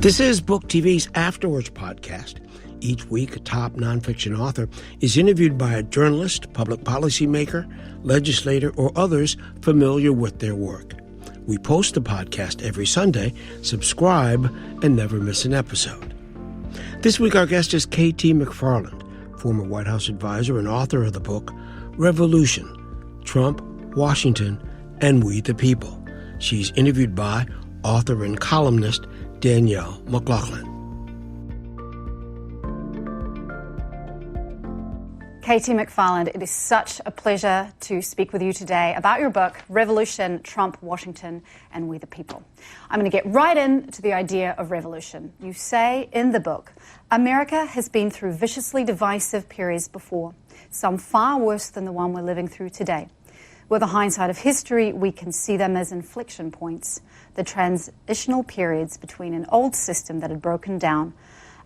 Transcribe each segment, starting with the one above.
This is Book TV's Afterwards podcast. Each week, a top nonfiction author is interviewed by a journalist, public policy maker, legislator, or others familiar with their work. We post the podcast every Sunday. Subscribe and never miss an episode. This week, our guest is K.T. McFarland, former White House advisor and author of the book Revolution: Trump, Washington, and We the People. She's interviewed by author and columnist Danielle McLaughlin. K.T. McFarland, it is such a pleasure to speak with you today about your book, Revolution, Trump, Washington, and We the People. I'm going to get right into the idea of revolution. You say in the book, America has been through viciously divisive periods before, some far worse than the one we're living through today. With the hindsight of history, we can see them as inflection points, the transitional periods between an old system that had broken down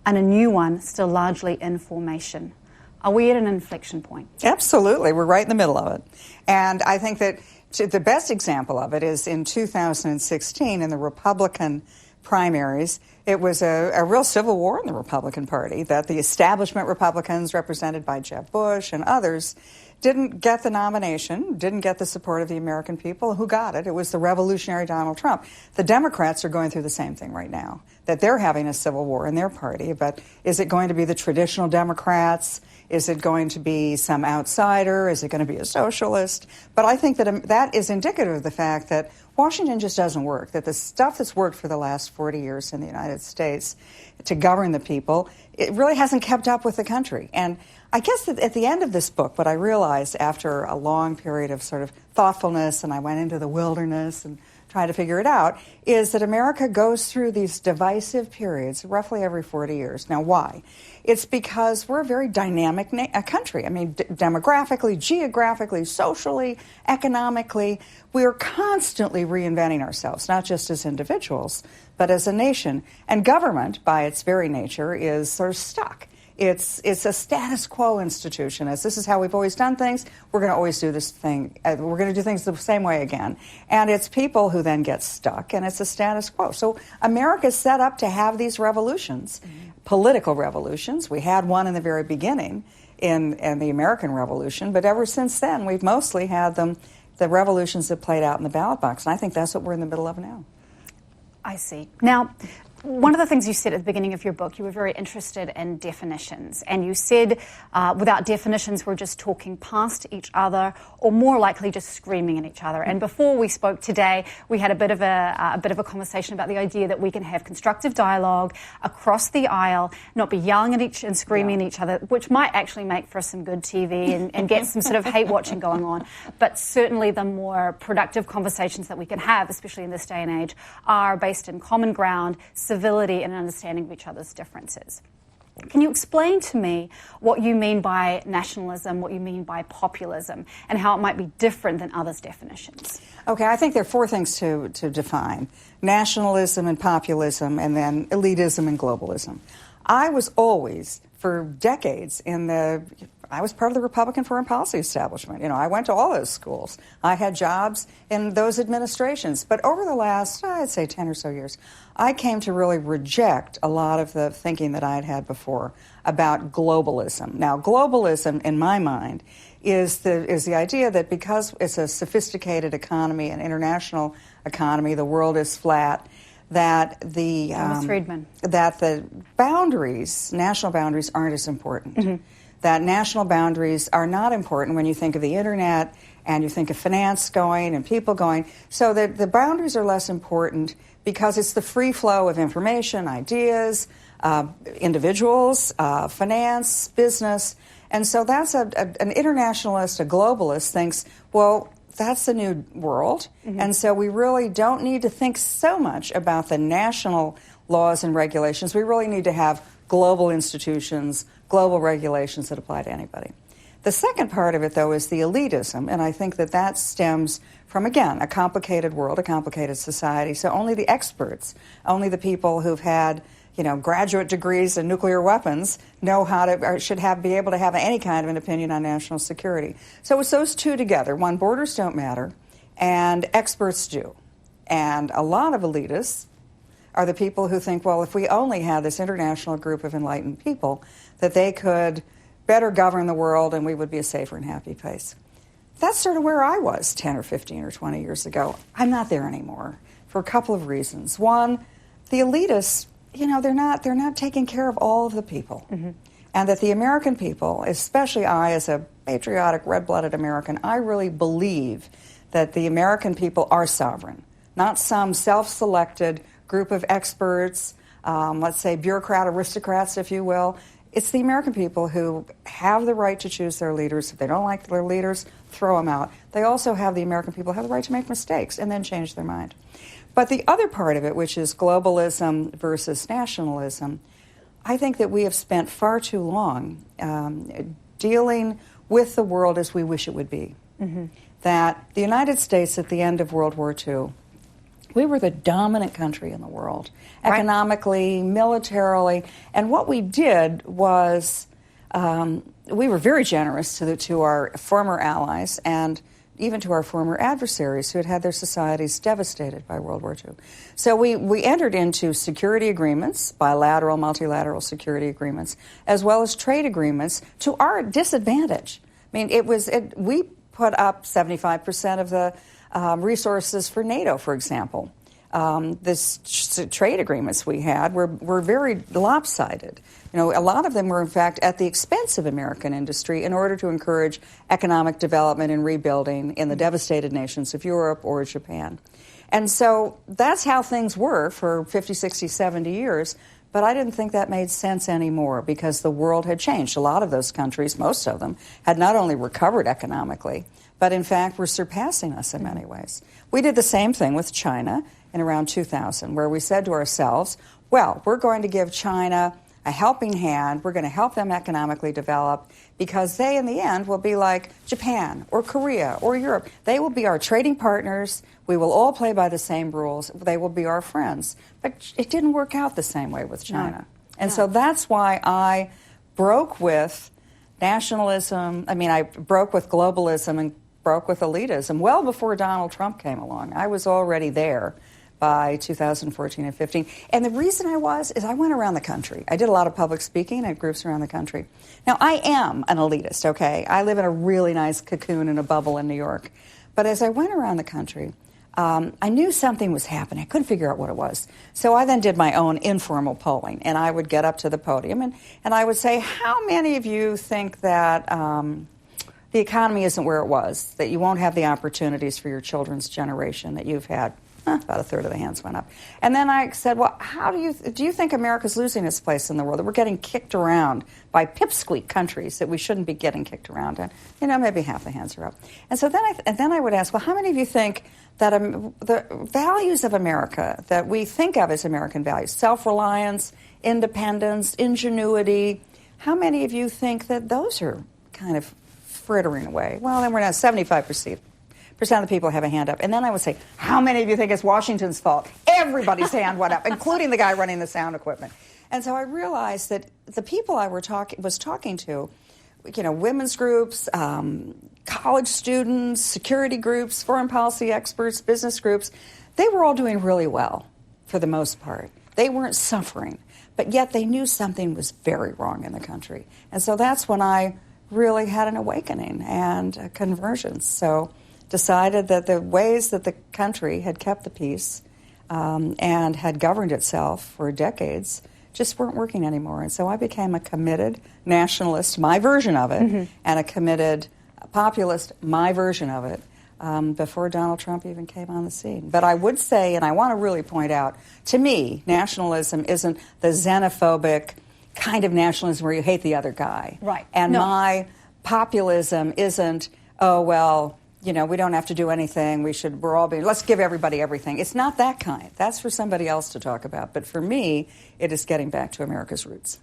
and a new one still largely in formation. Are we at an inflection point? Absolutely. We're right in the middle of it. And I think that the best example of it is in 2016 in the Republican primaries. It was a real civil war in the Republican Party that the establishment Republicans represented by Jeb Bush and others didn't get the nomination, didn't get the support of the American people. Who got it? It was the revolutionary Donald Trump. The Democrats are going through the same thing right now, that they're having a civil war in their party. But is it going to be the traditional Democrats? Is it going to be some outsider? Is it going to be a socialist? But I think that that is indicative of the fact that Washington just doesn't work, that the stuff that's worked for the last 40 years in the United States to govern the people, it really hasn't kept up with the country. And I guess that at the end of this book, what I realized after a long period of sort of thoughtfulness, and I went into the wilderness and tried to figure it out, is that America goes through these divisive periods roughly every 40 years. Now, why? It's because we're a very dynamic country. I mean, demographically, geographically, socially, economically, we are constantly reinventing ourselves, not just as individuals, but as a nation. And government, by its very nature, is sort of stuck. It's a status quo institution. As this is how we've always done things, we're going to always do this thing. We're going to do things the same way again. And it's people who then get stuck, and it's a status quo. So America's set up to have these revolutions, political revolutions. We had one in the very beginning in the American Revolution, but ever since then, we've mostly had the revolutions that played out in the ballot box. And I think that's what we're in the middle of now. I see. Now, one of the things you said at the beginning of your book, you were very interested in definitions. And you said without definitions, we're just talking past each other, or more likely just screaming at each other. And before we spoke today, we had a bit of a conversation about the idea that we can have constructive dialogue across the aisle, not be yelling at each and screaming at each other, which might actually make for some good TV and get some sort of hate watching going on. But certainly the more productive conversations that we can have, especially in this day and age, are based in common ground, civility, and understanding of each other's differences. Can you explain to me what you mean by nationalism, what you mean by populism, and how it might be different than others' definitions? Okay, I think there are four things to define: nationalism and populism, and then elitism and globalism. I was always, for decades, I was part of the Republican foreign policy establishment. You know, I went to all those schools. I had jobs in those administrations. But over the last, I'd say 10 or so years, I came to really reject a lot of the thinking that I had had before about globalism. Now, globalism, in my mind, is the idea that because it's a sophisticated economy, an international economy, the world is flat, that the boundaries, national boundaries, aren't as important. Mm-hmm. That national boundaries are not important when you think of the internet and you think of finance going and people going. So the boundaries are less important because it's the free flow of information, ideas, individuals, finance, business. And so that's an internationalist, a globalist thinks, well, that's the new world. Mm-hmm. And so we really don't need to think so much about the national laws and regulations. We really need to have global institutions, global regulations that apply to anybody. The second part of it, though, is the elitism, and I think that stems from, again, a complicated world, a complicated society. So only the experts, only the people who've had, graduate degrees in nuclear weapons know how to, or should be able to have any kind of an opinion on national security. So it's those two together. One, borders don't matter, and experts do. And a lot of elitists are the people who think, well, if we only had this international group of enlightened people, that they could better govern the world and we would be a safer and happy place. That's sort of where I was 10 or 15 or 20 years ago. I'm not there anymore for a couple of reasons. One, the elitists, they're not taking care of all of the people. Mm-hmm. And that the American people, especially I as a patriotic, red-blooded American, I really believe that the American people are sovereign, not some self-selected group of experts, let's say bureaucrat aristocrats, if you will. It's the American people who have the right to choose their leaders. If they don't like their leaders, throw them out. They also have the American people have the right to make mistakes and then change their mind. But the other part of it, which is globalism versus nationalism, I think that we have spent far too long dealing with the world as we wish it would be. Mm-hmm. That the United States at the end of World War II, we were the dominant country in the world, economically, militarily, and what we did was we were very generous to our former allies and even to our former adversaries who had had their societies devastated by World War II. So we entered into security agreements, bilateral, multilateral security agreements, as well as trade agreements to our disadvantage. I mean, we put up 75% of the resources for NATO, for example. Trade agreements we had were very lopsided. A lot of them were, in fact, at the expense of American industry in order to encourage economic development and rebuilding in the devastated nations of Europe or Japan. And so that's how things were for 50, 60, 70 years. But I didn't think that made sense anymore because the world had changed. A lot of those countries, most of them, had not only recovered economically, but in fact were surpassing us in many ways. We did the same thing with China in around 2000, where we said to ourselves, well, we're going to give China a helping hand. We're going to help them economically develop because they, in the end, will be like Japan or Korea or Europe. They will be our trading partners. We will all play by the same rules. They will be our friends. But it didn't work out the same way with China. No. And so that's why I broke with nationalism. I broke with globalism and broke with elitism well before Donald Trump came along. I was already there by 2014 and 15. And the reason I went around the country. I did a lot of public speaking at groups around the country. Now, I am an elitist, okay? I live in a really nice cocoon in a bubble in New York. But as I went around the country, I knew something was happening. I couldn't figure out what it was. So I then did my own informal polling, and I would get up to the podium, and I would say, how many of you think that the economy isn't where it was, that you won't have the opportunities for your children's generation that you've had? About a third of the hands went up. And then I said, well, how do you think America's losing its place in the world, that we're getting kicked around by pipsqueak countries that we shouldn't be getting kicked around in? Maybe half the hands are up. And so then I would ask, well, how many of you think that the values of America that we think of as American values, self-reliance, independence, ingenuity, how many of you think that those are kind of frittering away? Well, then we're now 75%. Of the people have a hand up. And then I would say, how many of you think it's Washington's fault? Everybody's hand went up, including the guy running the sound equipment. And so I realized that the people I was talking to, women's groups, college students, security groups, foreign policy experts, business groups, they were all doing really well for the most part. They weren't suffering, but yet they knew something was very wrong in the country. And so that's when I really had an awakening and a convergence. So decided that the ways that the country had kept the peace and had governed itself for decades just weren't working anymore. And so I became a committed nationalist, my version of it, and a committed populist, my version of it, before Donald Trump even came on the scene. But I would say, and I want to really point out, to me, nationalism isn't the xenophobic kind of nationalism where you hate the other guy. Right. And my populism isn't, we don't have to do anything. Let's give everybody everything. It's not that kind. That's for somebody else to talk about. But for me, it is getting back to America's roots.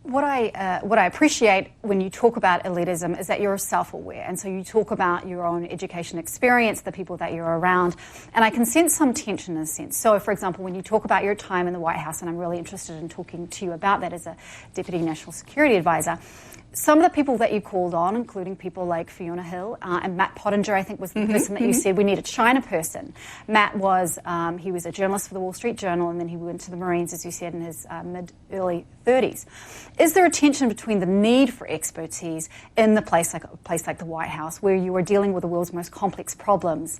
What I appreciate when you talk about elitism is that you're self-aware, and so you talk about your own education experience, the people that you're around, and I can sense some tension in a sense. So, for example, when you talk about your time in the White House, and I'm really interested in talking to you about that as a Deputy National Security Advisor, some of the people that you called on, including people like Fiona Hill and Matt Pottinger, I think was the person that you said we need a China person. Matt was, he was a journalist for the Wall Street Journal, and then he went to the Marines, as you said, in his early 30s. Is there a tension between the need for expertise in a place like the White House, where you are dealing with the world's most complex problems?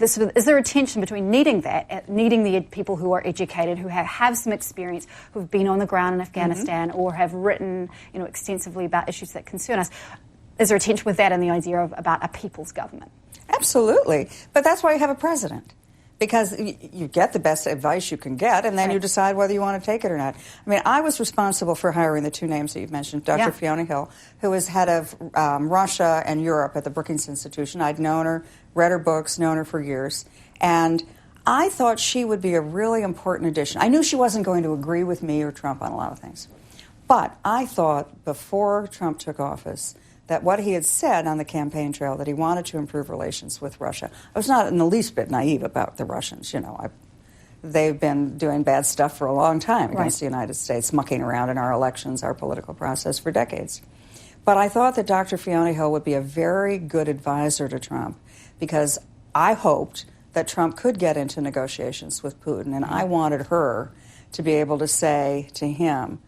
Is there a tension between needing that, needing the people who are educated, who have some experience, who've been on the ground in Afghanistan or have written, extensively about issues that concern us? Is there a tension with that and the idea of about a people's government? Absolutely. But that's why you have a president. Because you get the best advice you can get, and then you decide whether you want to take it or not. I mean, I was responsible for hiring the two names that you've mentioned, Dr. Fiona Hill, who was head of Russia and Europe at the Brookings Institution. I'd known her, read her books, known her for years. And I thought she would be a really important addition. I knew she wasn't going to agree with me or Trump on a lot of things. But I thought before Trump took office that what he had said on the campaign trail, that he wanted to improve relations with Russia. I was not in the least bit naive about the Russians. They've been doing bad stuff for a long time against the United States, mucking around in our elections, our political process for decades. But I thought that Dr. Fiona Hill would be a very good advisor to Trump, because I hoped that Trump could get into negotiations with Putin, and I wanted her to be able to say to him,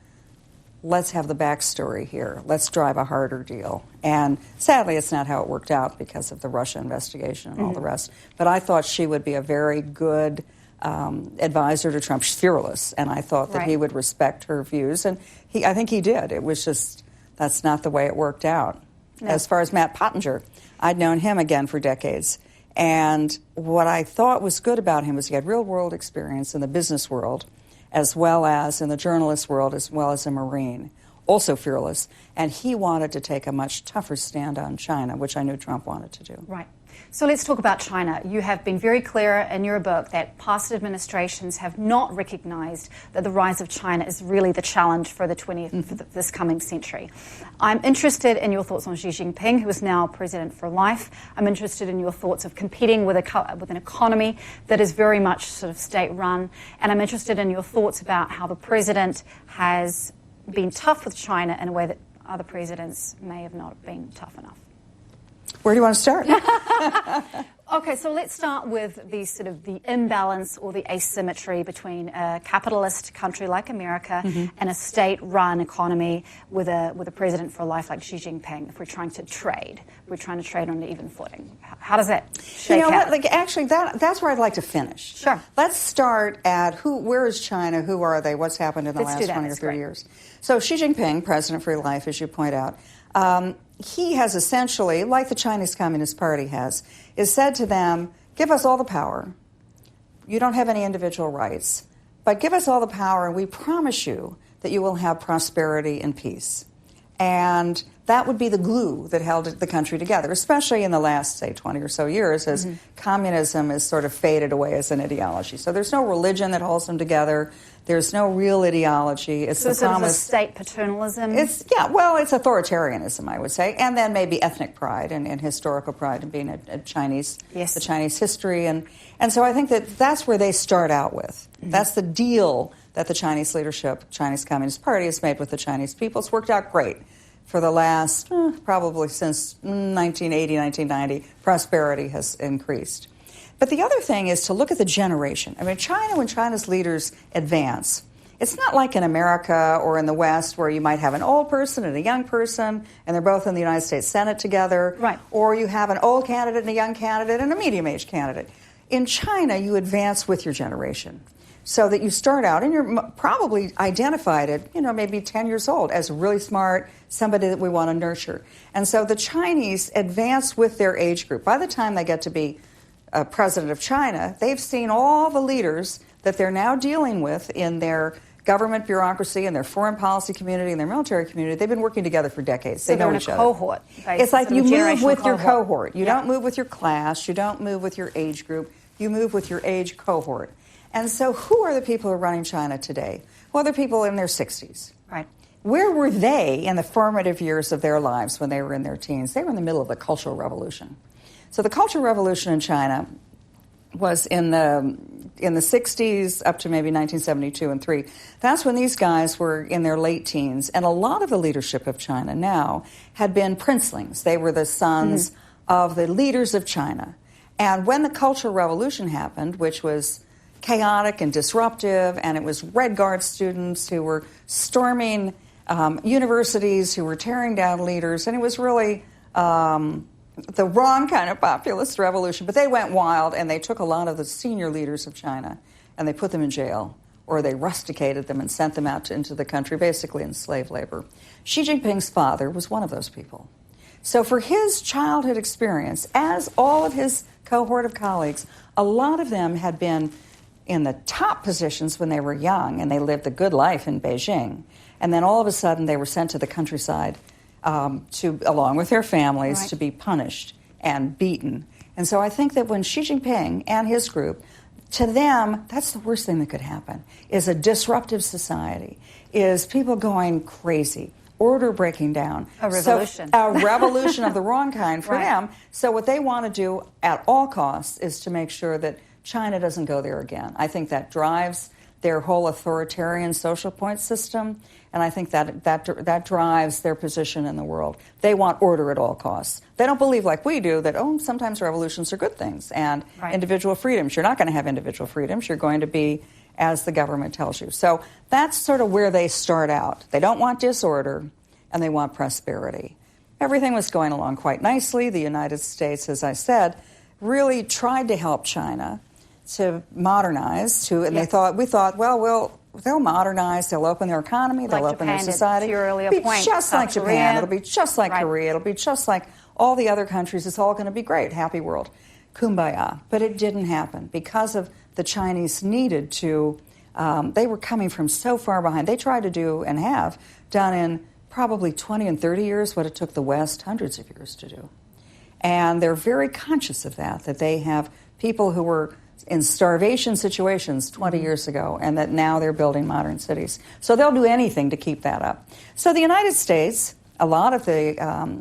let's have the backstory here. Let's drive a harder deal. And sadly, it's not how it worked out because of the Russia investigation and all the rest. But I thought she would be a very good advisor to Trump. She's fearless, and I thought that he would respect her views. And I think he did. It was just, that's not the way it worked out. No. As far as Matt Pottinger, I'd known him again for decades. And what I thought was good about him was he had real-world experience in the business world, as well as in the journalist world, as well as a Marine, also fearless. And he wanted to take a much tougher stand on China, which I knew Trump wanted to do. Right. So let's talk about China. You have been very clear in your book that past administrations have not recognized that the rise of China is really the challenge for the for this coming century. I'm interested in your thoughts on Xi Jinping, who is now president for life. I'm interested in your thoughts of competing with an economy that is very much sort of state-run. And I'm interested in your thoughts about how the president has been tough with China in a way that other presidents may have not been tough enough. Where do you want to start? Okay, so let's start with the imbalance or the asymmetry between a capitalist country like America and a state-run economy with a president for life like Xi Jinping. If we're trying to trade on an even footing. How does that shake out? Actually, that's where I'd like to finish. Sure. Let's start at where is China? Who are they? What's happened in the last 20 or 30 years? So Xi Jinping, president for life, as you point out, he has essentially, like the Chinese Communist Party has, is said to them, give us all the power. You don't have any individual rights, but give us all the power and we promise you that you will have prosperity and peace. And that would be the glue that held the country together, especially in the last, say, 20 or so years, as communism has sort of faded away as an ideology. So there's no religion that holds them together. There's no real ideology. It's the promise. Sort of state paternalism? It's authoritarianism, I would say, and then maybe ethnic pride and historical pride in being a Chinese, the Chinese history. And so I think that's where they start out with. That's the deal that the Chinese leadership, Chinese Communist Party, has made with the Chinese people. It's worked out great. For the last, probably since 1980, 1990, prosperity has increased. But the other thing is to look at the generation. I mean, China, when China's leaders advance, it's not like in America or in the West where you might have an old person and a young person, and they're both in the United States Senate together. Right. Or you have an old candidate and a young candidate and a medium-aged candidate. In China, you advance with your generation. So that you start out, and you're probably identified at, maybe 10 years old as really smart, somebody that we want to nurture. And so the Chinese advance with their age group. By the time they get to be president of China, they've seen all the leaders that they're now dealing with in their government bureaucracy, in their foreign policy community, in their military community. They've been working together for decades. So they know each other. Cohort. It's like you move with your cohort. You don't move with your class. You don't move with your age group. You move with your age cohort. And so who are the people who are running China today? Well, they're people in their 60s. Right. Where were they in the formative years of their lives when they were in their teens? They were in the middle of the Cultural Revolution. So the Cultural Revolution in China was in the in the 60s up to maybe 1972 and 3. That's when these guys were in their late teens. And a lot of the leadership of China now had been princelings. They were the sons of the leaders of China. And when the Cultural Revolution happened, which was chaotic and disruptive, and it was Red Guard students who were storming universities, who were tearing down leaders, and it was really the wrong kind of populist revolution. But they went wild, and they took a lot of the senior leaders of China, and they put them in jail, or they rusticated them and sent them out into the country, basically in slave labor. Xi Jinping's father was one of those people. So for his childhood experience, as all of his cohort of colleagues, a lot of them had been in the top positions when they were young, and they lived a good life in Beijing. And then all of a sudden they were sent to the countryside along with their families, to be punished and beaten. And so I think that when Xi Jinping and his group, to them, that's the worst thing that could happen, is a disruptive society, is people going crazy, order breaking down. A revolution. So, a revolution of the wrong kind for them. So what they want to do at all costs is to make sure that China doesn't go there again. I think that drives their whole authoritarian social point system, and I think that drives their position in the world. They want order at all costs. They don't believe, like we do, that, sometimes revolutions are good things, and individual freedoms. You're not going to have individual freedoms. You're going to be as the government tells you. So that's sort of where they start out. They don't want disorder, and they want prosperity. Everything was going along quite nicely. The United States, as I said, really tried to help China to modernize, and we thought, well, they'll modernize, they'll open their economy, they'll open their society. It'll be just like Japan, it'll be just like Korea, it'll be just like all the other countries. It's all going to be great, happy world, kumbaya. But it didn't happen because of the Chinese needed to, they were coming from so far behind. They tried to do and have done in probably 20 and 30 years what it took the West hundreds of years to do. And they're very conscious of that they have people who were in starvation situations 20 years ago, and that now they're building modern cities. So they'll do anything to keep that up. So the United States, a lot of the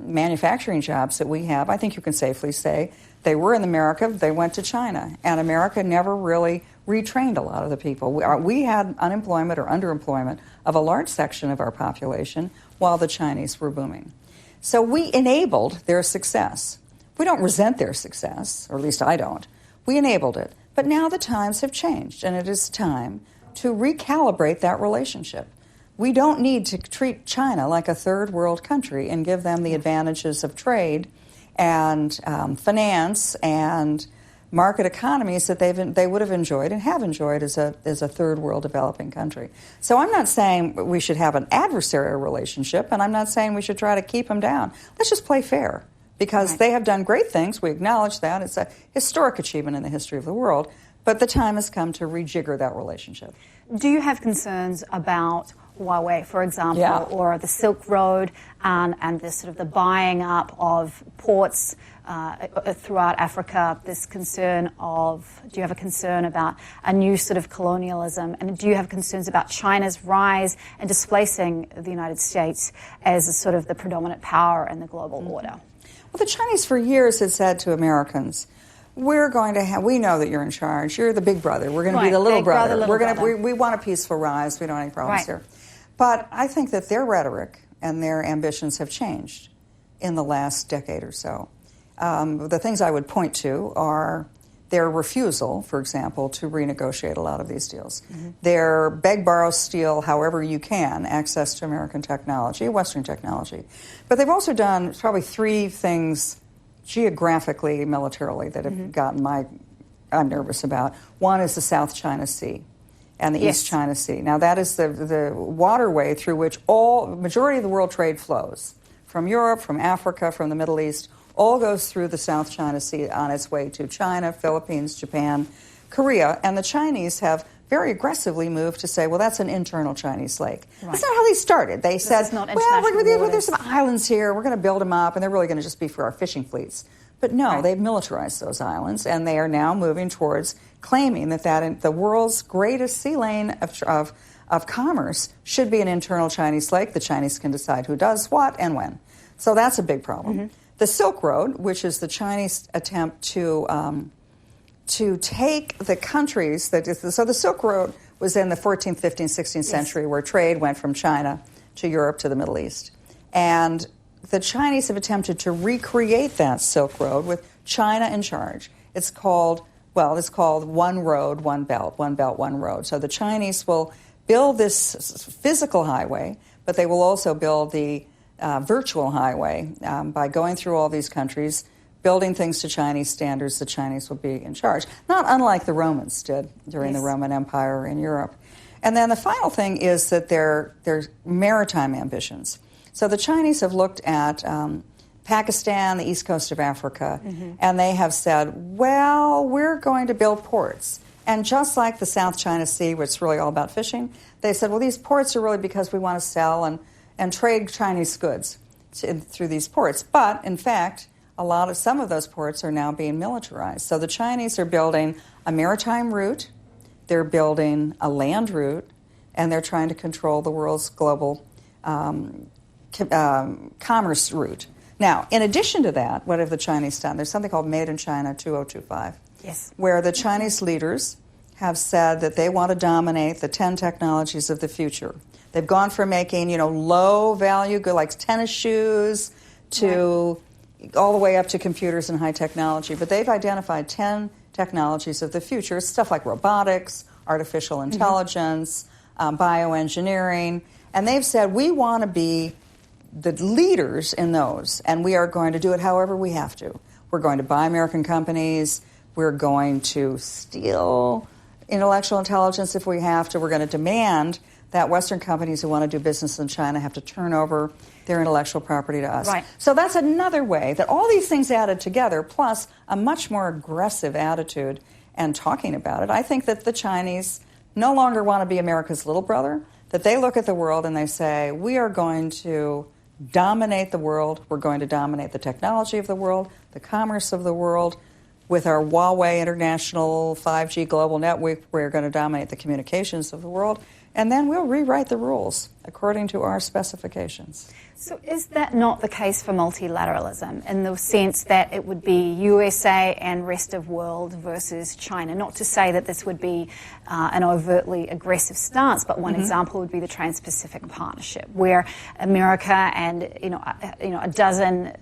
manufacturing jobs that we have, I think you can safely say, they were in America, they went to China. And America never really retrained a lot of the people. We had unemployment or underemployment of a large section of our population while the Chinese were booming. So we enabled their success. We don't resent their success, or at least I don't. We enabled it. But now the times have changed, and it is time to recalibrate that relationship. We don't need to treat China like a third world country and give them the advantages of trade and finance and market economies that they would have enjoyed and have enjoyed as a third world developing country. So I'm not saying we should have an adversarial relationship, and I'm not saying we should try to keep them down. Let's just play fair. Because they have done great things. We acknowledge that. It's a historic achievement in the history of the world. But the time has come to rejigger that relationship. Do you have concerns about Huawei, for example, or the Silk Road and this sort of the buying up of ports throughout Africa, this concern of, do you have a concern about a new sort of colonialism? And do you have concerns about China's rise and displacing the United States as a sort of the predominant power in the global order? Well, the Chinese for years had said to Americans, we know that you're in charge. You're the big brother. We're going to be the little brother. We want a peaceful rise. We don't have any problems here. But I think that their rhetoric and their ambitions have changed in the last decade or so. The things I would point to are their refusal, for example, to renegotiate a lot of these deals. Their beg, borrow, steal, however you can, access to American technology, Western technology. But they've also done probably three things geographically, militarily, that have gotten I'm nervous about. One is the South China Sea and the East China Sea. Now, that is the waterway through which majority of the world trade flows. From Europe, from Africa, from the Middle East, all goes through the South China Sea on its way to China, Philippines, Japan, Korea. And the Chinese have very aggressively moved to say, well, that's an internal Chinese lake. That's not how they started. They said, there's some islands here. We're going to build them up, and they're really going to just be for our fishing fleets. But no, they've militarized those islands, and they are now moving towards claiming that the world's greatest sea lane of commerce should be an internal Chinese lake. The Chinese can decide who does what and when. So that's a big problem. The Silk Road, which is the Chinese attempt to to take the countries so the Silk Road was in the 14th, 15th, 16th century, where trade went from China to Europe to the Middle East. And the Chinese have attempted to recreate that Silk Road with China in charge. It's called One Road, One Belt, One Road. So the Chinese will build this physical highway, but they will also build the virtual highway by going through all these countries, building things to Chinese standards. The Chinese will be in charge, not unlike the Romans did during the Roman Empire in Europe. And then the final thing is that their maritime ambitions. So the Chinese have looked at Pakistan, the east coast of Africa, and they have said, well, we're going to build ports. And just like the South China Sea, which is really all about fishing, they said, well, these ports are really because we want to sell and trade Chinese goods through these ports. But, in fact, some of those ports are now being militarized. So the Chinese are building a maritime route, they're building a land route, and they're trying to control the world's global commerce route. Now, in addition to that, what have the Chinese done? There's something called Made in China 2025, where the Chinese leaders have said that they want to dominate the 10 technologies of the future. They've gone from making, low-value goods like tennis shoes to all the way up to computers and high technology. But they've identified 10 technologies of the future, stuff like robotics, artificial intelligence, bioengineering. And they've said, we want to be the leaders in those, and we are going to do it however we have to. We're going to buy American companies. We're going to steal intellectual intelligence if we have to. We're going to demand that Western companies who want to do business in China have to turn over their intellectual property to us. Right. So that's another way that all these things added together, plus a much more aggressive attitude and talking about it. I think that the Chinese no longer want to be America's little brother, that they look at the world and they say, we are going to dominate the world. We're going to dominate the technology of the world, the commerce of the world. With our Huawei International 5G global network, we're going to dominate the communications of the world. And then we'll rewrite the rules according to our specifications. So is that not the case for multilateralism, in the sense that it would be USA and rest of world versus China? Not to say that this would be an overtly aggressive stance, but one example would be the Trans-Pacific Partnership, where America and a dozen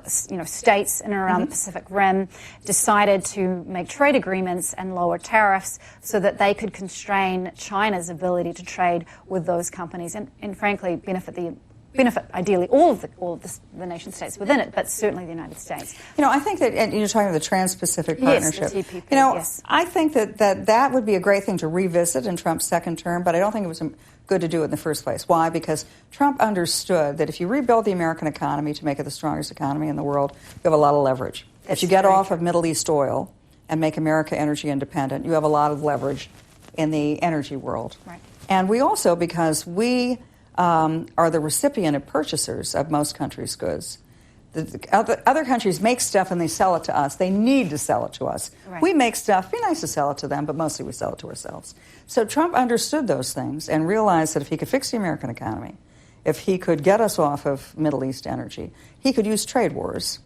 states in and around the Pacific Rim decided to make trade agreements and lower tariffs so that they could constrain China's ability to trade with those companies and frankly benefit ideally all of the nation states within it, but certainly the United States. I think that, and you're talking about the Trans-Pacific Partnership. Yes, the TPP, I think that would be a great thing to revisit in Trump's second term, but I don't think it was good to do it in the first place. Why? Because Trump understood that if you rebuild the American economy to make it the strongest economy in the world, you have a lot of leverage. If you get off of Middle East oil and make America energy independent, you have a lot of leverage in the energy world. Right. And we also, because we are the recipient and purchasers of most countries' goods. Other countries make stuff and they sell it to us. They need to sell it to us. Right. We make stuff, be nice to sell it to them, but mostly we sell it to ourselves. So Trump understood those things and realized that if he could fix the American economy, if he could get us off of Middle East energy, he could use trade wars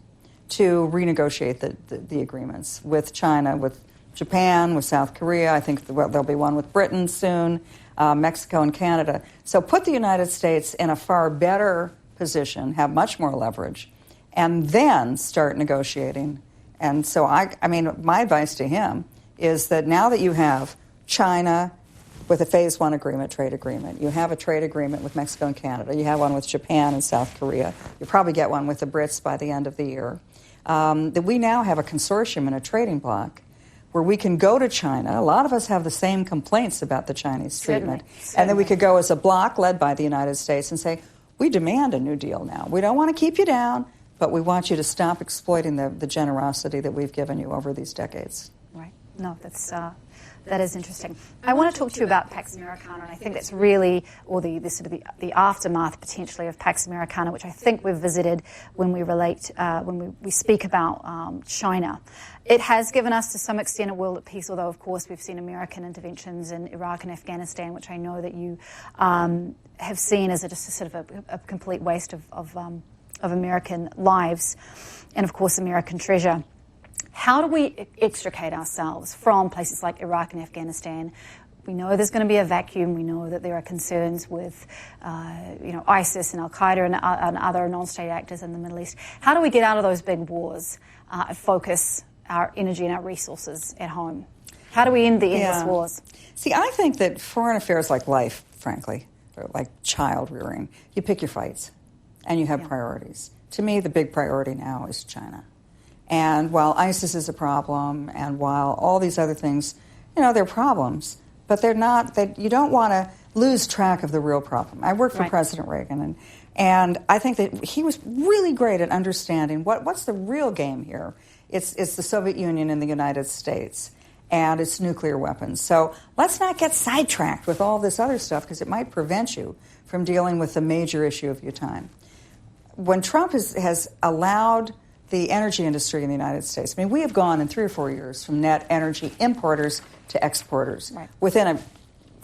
to renegotiate the agreements with China, with Japan, with South Korea. I think there'll be one with Britain soon. Mexico and Canada. So put the United States in a far better position, have much more leverage, and then start negotiating. And so, my advice to him is that now that you have China with a Phase 1 agreement, trade agreement, you have a trade agreement with Mexico and Canada, you have one with Japan and South Korea, you'll probably get one with the Brits by the end of the year, that we now have a consortium and a trading bloc where we can go to China. A lot of us have the same complaints about the Chinese treatment. Certainly. And then we could go as a bloc led by the United States and say, we demand a new deal now. We don't want to keep you down, but we want you to stop exploiting the generosity that we've given you over these decades. Right. No, that is interesting. I want to talk to you about Pax Americana, and I think that's really, or the sort of the aftermath potentially of Pax Americana, which I think we've visited when we relate, when we speak about China. It has given us to some extent a world at peace, although of course we've seen American interventions in Iraq and Afghanistan, which I know that you have seen as just a sort of a complete waste of American lives, and of course American treasure. How do we extricate ourselves from places like Iraq and Afghanistan? We know there's going to be a vacuum. We know that there are concerns with, ISIS and Al-Qaeda and other non-state actors in the Middle East. How do we get out of those big wars and focus our energy and our resources at home? How do we end the endless wars? See, I think that foreign affairs, like life, frankly, or like child rearing, you pick your fights and you have priorities. To me, the big priority now is China. And while ISIS is a problem, and while all these other things, they're problems, but they're not, you don't want to lose track of the real problem. I worked for President Reagan, and I think that he was really great at understanding what's the real game here. It's the Soviet Union and the United States and its nuclear weapons. So let's not get sidetracked with all this other stuff, because it might prevent you from dealing with the major issue of your time. When Trump has allowed the energy industry in the United States, I mean, we have gone in 3 or 4 years from net energy importers to exporters. Right. Within a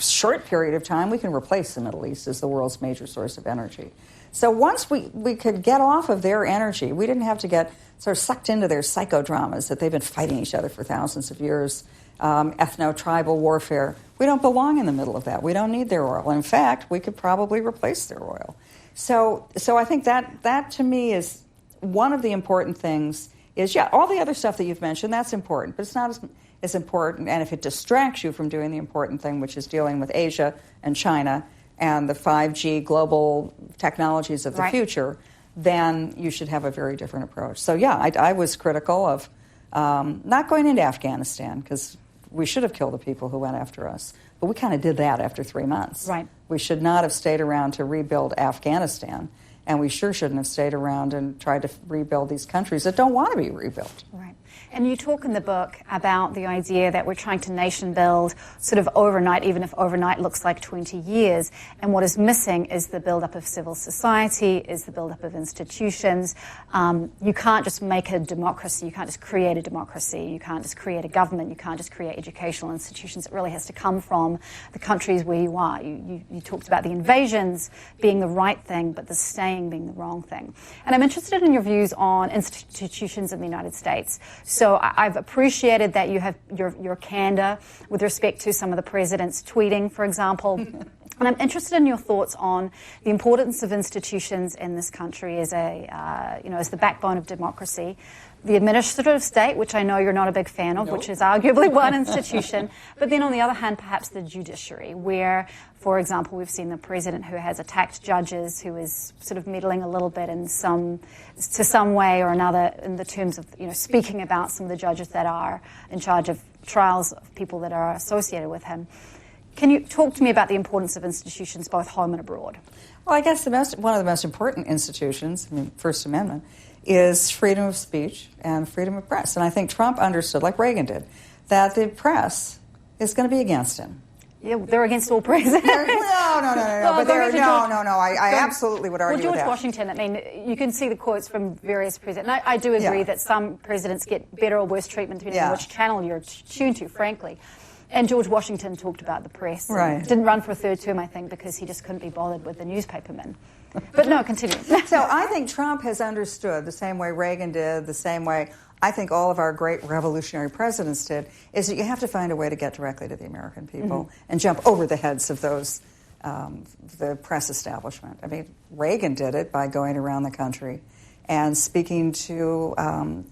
short period of time, we can replace the Middle East as the world's major source of energy. So once we could get off of their energy, we didn't have to get sort of sucked into their psychodramas that they've been fighting each other for thousands of years, ethno-tribal warfare. We don't belong in the middle of that. We don't need their oil. In fact, we could probably replace their oil. So I think that to me is one of the important things. Is all the other stuff that you've mentioned, that's important, but it's not as important. And if it distracts you from doing the important thing, which is dealing with Asia and China and the 5G global technologies of the future, then you should have a very different approach. So I was critical of not going into Afghanistan, because we should have killed the people who went after us. But we kind of did that after 3 months. Right. We should not have stayed around to rebuild Afghanistan. And we sure shouldn't have stayed around and tried to rebuild these countries that don't want to be rebuilt. Right. And you talk in the book about the idea that we're trying to nation build sort of overnight, even if overnight looks like 20 years. And what is missing is the build-up of civil society, is the build-up of institutions. You can't just make a democracy. You can't just create a democracy. You can't just create a government. You can't just create educational institutions. It really has to come from the countries where you are. You talked about the invasions being the right thing, but the staying being the wrong thing. And I'm interested in your views on institutions in the United States. So I've appreciated that you have your candor with respect to some of the president's tweeting, for example. And I'm interested in your thoughts on the importance of institutions in this country as as the backbone of democracy. The administrative state, which I know you're not a big fan of, which is arguably one institution, but then on the other hand, perhaps the judiciary, where, for example, we've seen the president who has attacked judges, who is sort of meddling a little bit to some way or another in the terms of speaking about some of the judges that are in charge of trials of people that are associated with him. Can you talk to me about the importance of institutions both home and abroad? Well, I guess one of the most important institutions, First Amendment, is freedom of speech and freedom of press. And I think Trump understood, like Reagan did, that the press is going to be against him. Yeah, they're against all presidents. No. I absolutely would argue with that. George Washington, you can see the quotes from various presidents. And I do agree that some presidents get better or worse treatment depending on which channel you're tuned to, frankly. And George Washington talked about the press. Right. Didn't run for a third term, I think, because he just couldn't be bothered with the newspapermen. But no, continue. So I think Trump has understood the same way Reagan did, the same way I think all of our great revolutionary presidents did, is that you have to find a way to get directly to the American people and jump over the heads of those, the press establishment. Reagan did it by going around the country and speaking to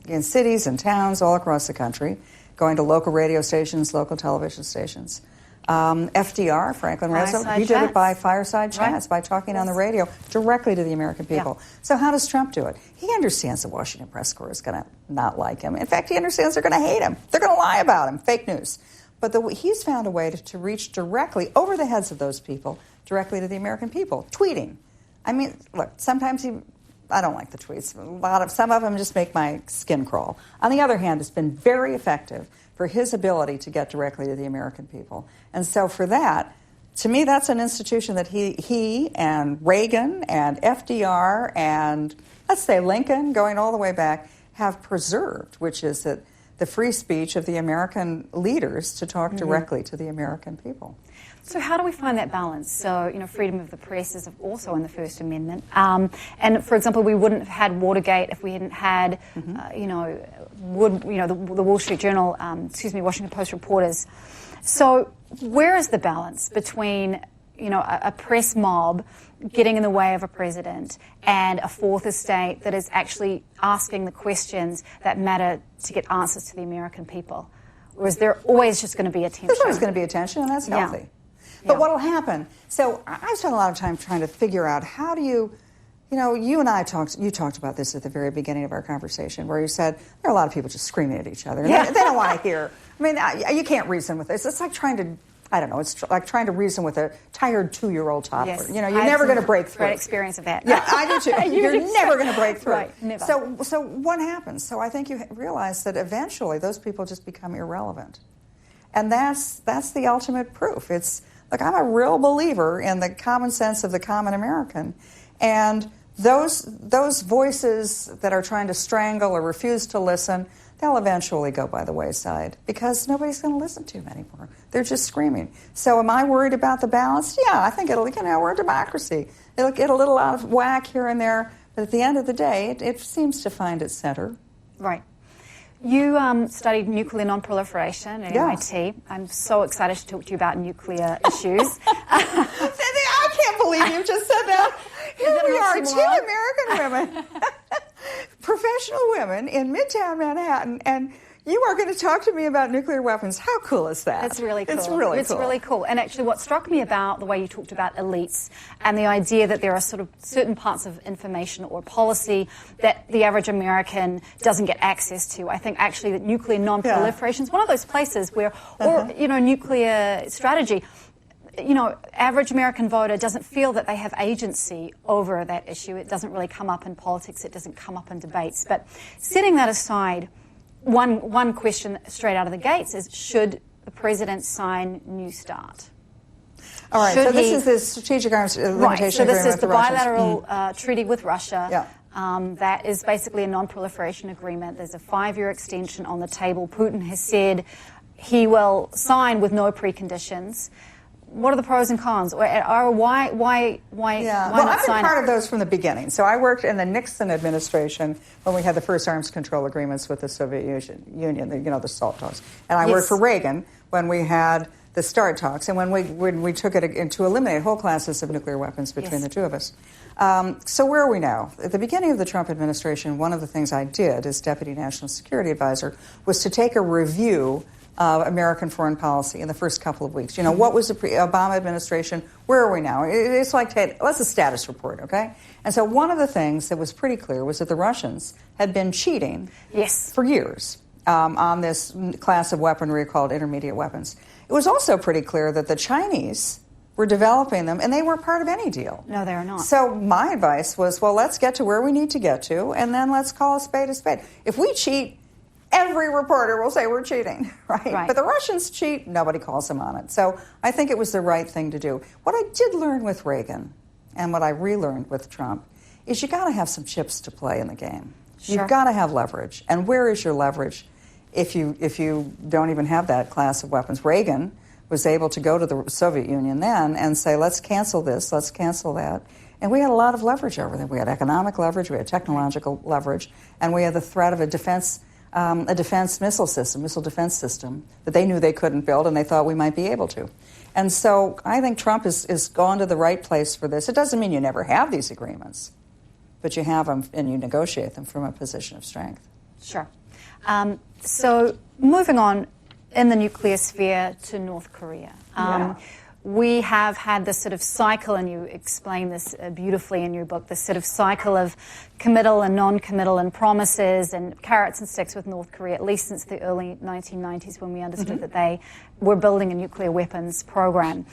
in cities and towns all across the country, going to local radio stations, local television stations. FDR, Franklin Roosevelt, he did it by fireside chats, by talking on the radio directly to the American people. Yeah. So how does Trump do it? He understands the Washington press corps is going to not like him. In fact, he understands they're going to hate him. They're going to lie about him, fake news. But he's found a way to reach directly over the heads of those people, directly to the American people, tweeting. Look, sometimes I don't like the tweets. Some of them just make my skin crawl. On the other hand, it's been very effective for his ability to get directly to the American people. And so for that, to me, that's an institution that he and Reagan and FDR and, let's say, Lincoln, going all the way back, have preserved, which is that the free speech of the American leaders to talk directly to the American people. So how do we find that balance? So, freedom of the press is also in the First Amendment. And, for example, we wouldn't have had Watergate if we hadn't had, the Wall Street Journal, Washington Post reporters. So where is the balance between, a press mob getting in the way of a president and a fourth estate that is actually asking the questions that matter to get answers to the American people? Or is there always just going to be a tension? There's always going to be a tension, and that's healthy. Yeah. But what will happen? So I've spent a lot of time trying to figure out how do you and I talked about this at the very beginning of our conversation, where you said there are a lot of people just screaming at each other. Yeah. They don't want to hear. I mean, you can't reason with this. It's like trying to, it's like trying to reason with a tired 2-year-old toddler. Yes. You're never going to break through. Great experience of that. Yeah, I do too. You're never going to break through. Right, never. So what happens? So I think you realize that eventually those people just become irrelevant. And that's the ultimate proof. It's like, I'm a real believer in the common sense of the common American. And those voices that are trying to strangle or refuse to listen, they'll eventually go by the wayside because nobody's going to listen to them anymore. They're just screaming. So am I worried about the balance? Yeah, I think we're a democracy. It'll get a little out of whack here and there, but at the end of the day, it seems to find its center. Right. You studied nuclear nonproliferation at MIT. I'm so excited to talk to you about nuclear issues. I can't believe you just said that. Here we are, two American women, professional women in Midtown Manhattan, and you are going to talk to me about nuclear weapons. How cool is that? It's really cool. It's really cool. And actually what struck me about the way you talked about elites and the idea that there are sort of certain parts of information or policy that the average American doesn't get access to. I think actually that nuclear non-proliferation is one of those places where, nuclear strategy, average American voter doesn't feel that they have agency over that issue. It doesn't really come up in politics. It doesn't come up in debates. But setting that aside, one question straight out of the gates is, should the president sign New START? All right, so this is the strategic arms limitation agreement with the Russians. Right, so this is the bilateral treaty with Russia. Yeah. That is basically a non-proliferation agreement. There's a 5-year extension on the table. Putin has said he will sign with no preconditions. What are the pros and cons? Why Well, not I've been sign part it? of those from the beginning. So I worked in the Nixon administration when we had the first arms control agreements with the Soviet Union, the SALT talks. And I worked for Reagan when we had the START talks, and when we took it to eliminate whole classes of nuclear weapons between the two of us. So where are we now? At the beginning of the Trump administration, one of the things I did as Deputy National Security Advisor was to take a review of American foreign policy in the first couple of weeks. What was the Obama administration? Where are we now? It's like, let's a status report, okay? And so one of the things that was pretty clear was that the Russians had been cheating for years on this class of weaponry called intermediate weapons. It was also pretty clear that the Chinese were developing them, and they weren't part of any deal. No, they are not. So my advice was, well, let's get to where we need to get to, and then let's call a spade a spade. If we cheat, every reporter will say we're cheating, right? But the Russians cheat, nobody calls them on it. So I think it was the right thing to do. What I did learn with Reagan, and what I relearned with Trump, is you got to have some chips to play in the game. Sure. You've got to have leverage. And where is your leverage if you don't even have that class of weapons? Reagan was able to go to the Soviet Union then and say, let's cancel this, let's cancel that. And we had a lot of leverage over there. We had economic leverage, we had technological leverage, and we had the threat of a defense missile defense system that they knew they couldn't build, and they thought we might be able to. And so I think Trump is gone to the right place for this. It doesn't mean you never have these agreements, but you have them and you negotiate them from a position of strength. Sure. So moving on in the nuclear sphere to North Korea. We have had this sort of cycle, and you explain this beautifully in your book, this sort of cycle of committal and non-committal and promises and carrots and sticks with North Korea, at least since the early 1990s when we understood that they were building a nuclear weapons program.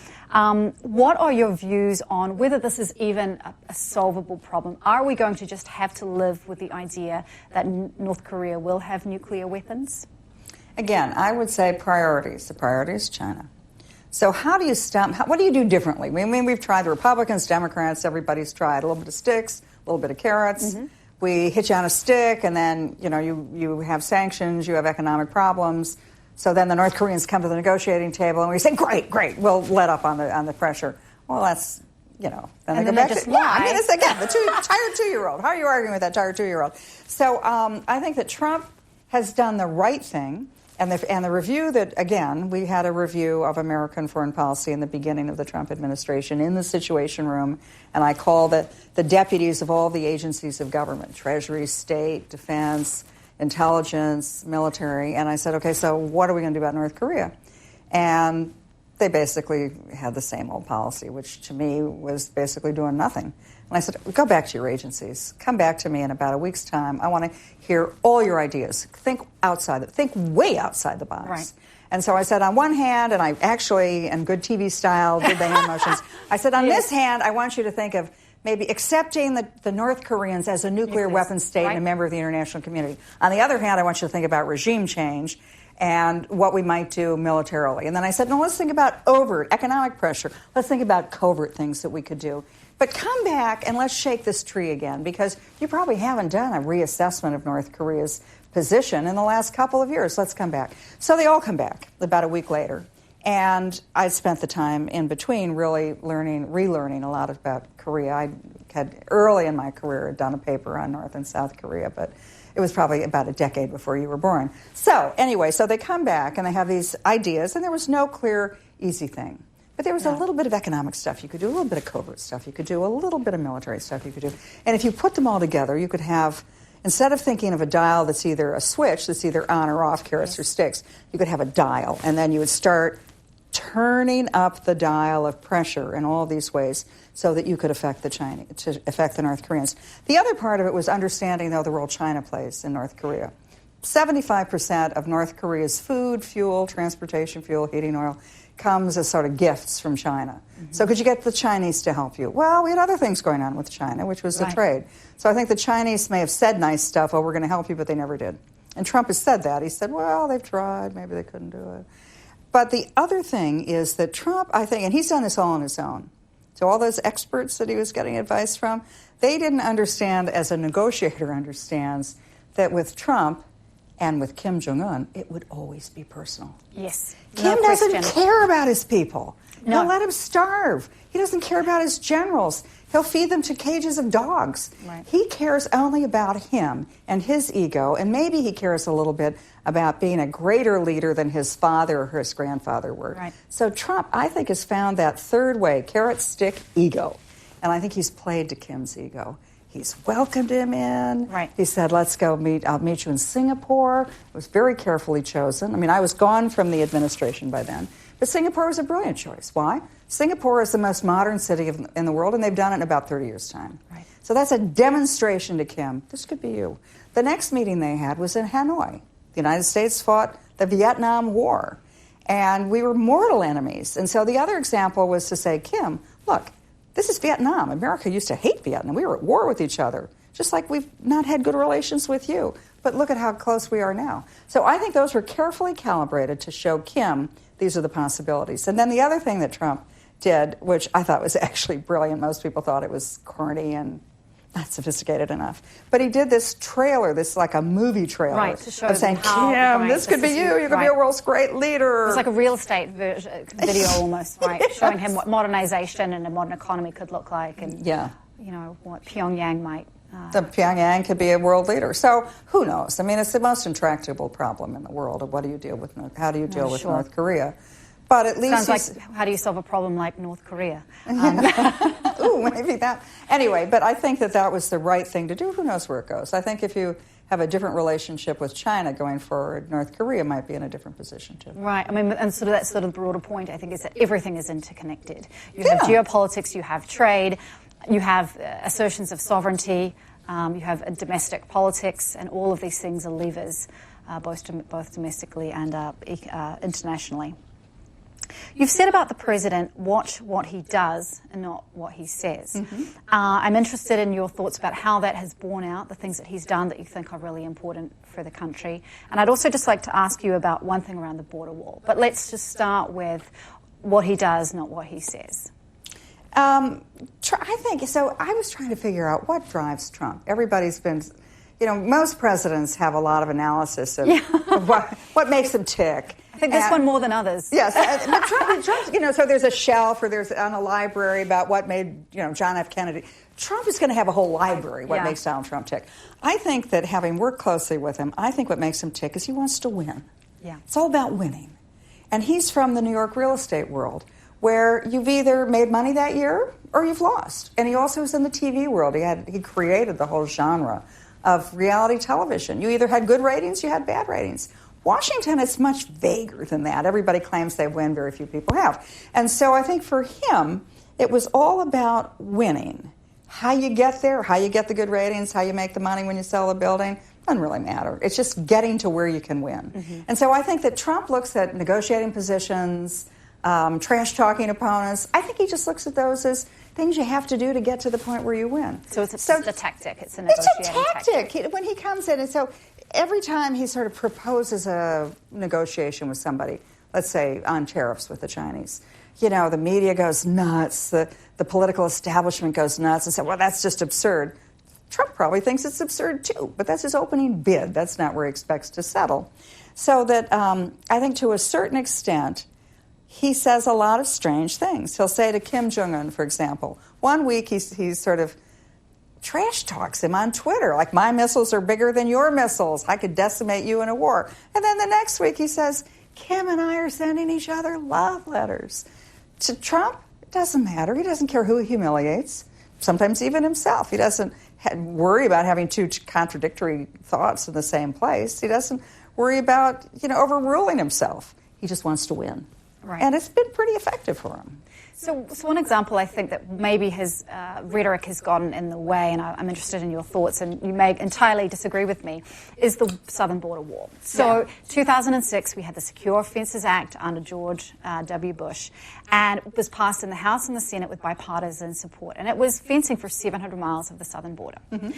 What are your views on whether this is even a solvable problem? Are we going to just have to live with the idea that North Korea will have nuclear weapons? Again, I would say priorities. The priority is China. So how do you stop? What do you do differently? I mean, we've tried the Republicans, Democrats, everybody's tried a little bit of sticks, a little bit of carrots. we hit you on a stick, and then, you have sanctions, you have economic problems. So then the North Koreans come to the negotiating table, and we say, great, we'll let up on the pressure. Well, that's, then they go back to, it's again, the tired 2-year-old. How are you arguing with that tired 2-year-old? So I think that Trump has done the right thing. And the review that, again, we had a review of American foreign policy in the beginning of the Trump administration in the Situation Room, and I called the deputies of all the agencies of government, Treasury, State, Defense, Intelligence, Military, and I said, okay, so what are we going to do about North Korea? And they basically had the same old policy, which to me was basically doing nothing. And I said, go back to your agencies. Come back to me in about a week's time. I want to hear all your ideas. Think way outside the box. Right. And so I said, on one hand, and I actually, in good TV style, did the hand motions. I said, on this hand, I want you to think of maybe accepting the North Koreans as a nuclear weapons state and a member of the international community. On the other hand, I want you to think about regime change and what we might do militarily. And then I said, no, let's think about overt economic pressure. Let's think about covert things that we could do. But come back and let's shake this tree again, because you probably haven't done a reassessment of North Korea's position in the last couple of years. Let's come back. So they all come back about a week later. And I spent the time in between really relearning a lot about Korea. I had early in my career done a paper on North and South Korea, but it was probably about a decade before you were born. So anyway, so they come back and they have these ideas, and there was no clear, easy thing. But there was a little bit of economic stuff you could do, a little bit of covert stuff you could do, a little bit of military stuff you could do. And if you put them all together, you could have, instead of thinking of a dial that's either a switch, that's either on or off, carrots or sticks, you could have a dial. And then you would start turning up the dial of pressure in all these ways so that you could affect the North Koreans. The other part of it was understanding, though, the role China plays in North Korea. 75% of North Korea's food, fuel, transportation fuel, heating oil comes as sort of gifts from China. Mm-hmm. So could you get the Chinese to help you? Well, we had other things going on with China, which was the trade. So I think the Chinese may have said nice stuff, oh, we're going to help you, but they never did. And Trump has said that. He said, well, they've tried, maybe they couldn't do it. But the other thing is that Trump, I think, and he's done this all on his own. So all those experts that he was getting advice from, they didn't understand, as a negotiator understands, that with Trump and with Kim Jong-un, it would always be personal. Yes. Kim doesn't care about his people. No. He'll let him starve. He doesn't care about his generals. He'll feed them to cages of dogs. Right. He cares only about him and his ego, and maybe he cares a little bit about being a greater leader than his father or his grandfather were. Right. So Trump, I think, has found that third way, carrot, stick, ego. And I think he's played to Kim's ego. He's welcomed him in. Right. He said, let's go I'll meet you in Singapore. It was very carefully chosen. I mean, I was gone from the administration by then. But Singapore was a brilliant choice. Why? Singapore is the most modern city in the world, and they've done it in about 30 years' time. Right. So that's a demonstration to Kim. This could be you. The next meeting they had was in Hanoi. The United States fought the Vietnam War, and we were mortal enemies. And so the other example was to say, Kim, look, this is Vietnam. America used to hate Vietnam. We were at war with each other, just like we've not had good relations with you. But look at how close we are now. So I think those were carefully calibrated to show Kim these are the possibilities. And then the other thing that Trump did, which I thought was actually brilliant, most people thought it was corny and not sophisticated enough, but he did this trailer, this like a movie trailer, to show of saying, Kim, this could be you. You could be a world's great leader. It was like a real estate video almost, right? Showing him what modernization and a modern economy could look like, and what Pyongyang might. The Pyongyang could be a world leader. So who knows? I mean, it's the most intractable problem in the world of how do you deal with North Korea? But at least sounds like, how do you solve a problem like North Korea? Ooh, maybe that. Anyway, but I think that was the right thing to do. Who knows where it goes? I think if you have a different relationship with China going forward, North Korea might be in a different position too. Right. I mean, and sort of that's sort of the broader point, I think, is that everything is interconnected. You have geopolitics, you have trade, you have assertions of sovereignty, you have domestic politics, and all of these things are levers, both domestically and internationally. You've said about the president, watch what he does and not what he says. Mm-hmm. I'm interested in your thoughts about how that has borne out, the things that he's done that you think are really important for the country. And I'd also just like to ask you about one thing around the border wall. But let's just start with what he does, not what he says. I think so. I was trying to figure out what drives Trump. Everybody's been, most presidents have a lot of analysis of what makes them tick. I think this one more than others. Yes, but Trump, so there's a shelf or there's on a library about what made John F. Kennedy. Trump is going to have a whole library what makes Donald Trump tick. I think that having worked closely with him, I think what makes him tick is he wants to win. Yeah, it's all about winning, and he's from the New York real estate world, where you've either made money that year or you've lost. And he also was in the TV world. He created the whole genre of reality television. You either had good ratings, you had bad ratings. Washington is much vaguer than that. Everybody claims they win, very few people have. And so I think for him, it was all about winning. How you get there, how you get the good ratings, how you make the money when you sell the building, doesn't really matter. It's just getting to where you can win. Mm-hmm. And so I think that Trump looks at negotiating positions, trash-talking opponents. I think he just looks at those as things you have to do to get to the point where you win. So it's a tactic. It's a negotiating tactic. When he comes in, and so every time he sort of proposes a negotiation with somebody, let's say on tariffs with the Chinese, the media goes nuts, the political establishment goes nuts and says, well, that's just absurd. Trump probably thinks it's absurd too, but that's his opening bid. That's not where he expects to settle. So that I think to a certain extent, he says a lot of strange things. He'll say to Kim Jong-un, for example, one week he sort of trash talks him on Twitter, like my missiles are bigger than your missiles. I could decimate you in a war. And then the next week he says, Kim and I are sending each other love letters. To Trump, it doesn't matter. He doesn't care who he humiliates, sometimes even himself. He doesn't worry about having two contradictory thoughts in the same place. He doesn't worry about, overruling himself. He just wants to win. Right. And it's been pretty effective for him. So one example, I think, that maybe his rhetoric has gotten in the way, and I'm interested in your thoughts, and you may entirely disagree with me, is the southern border wall. So 2006, we had the Secure Fences Act under George W. Bush, and it was passed in the House and the Senate with bipartisan support, and it was fencing for 700 miles of the southern border. Mm-hmm.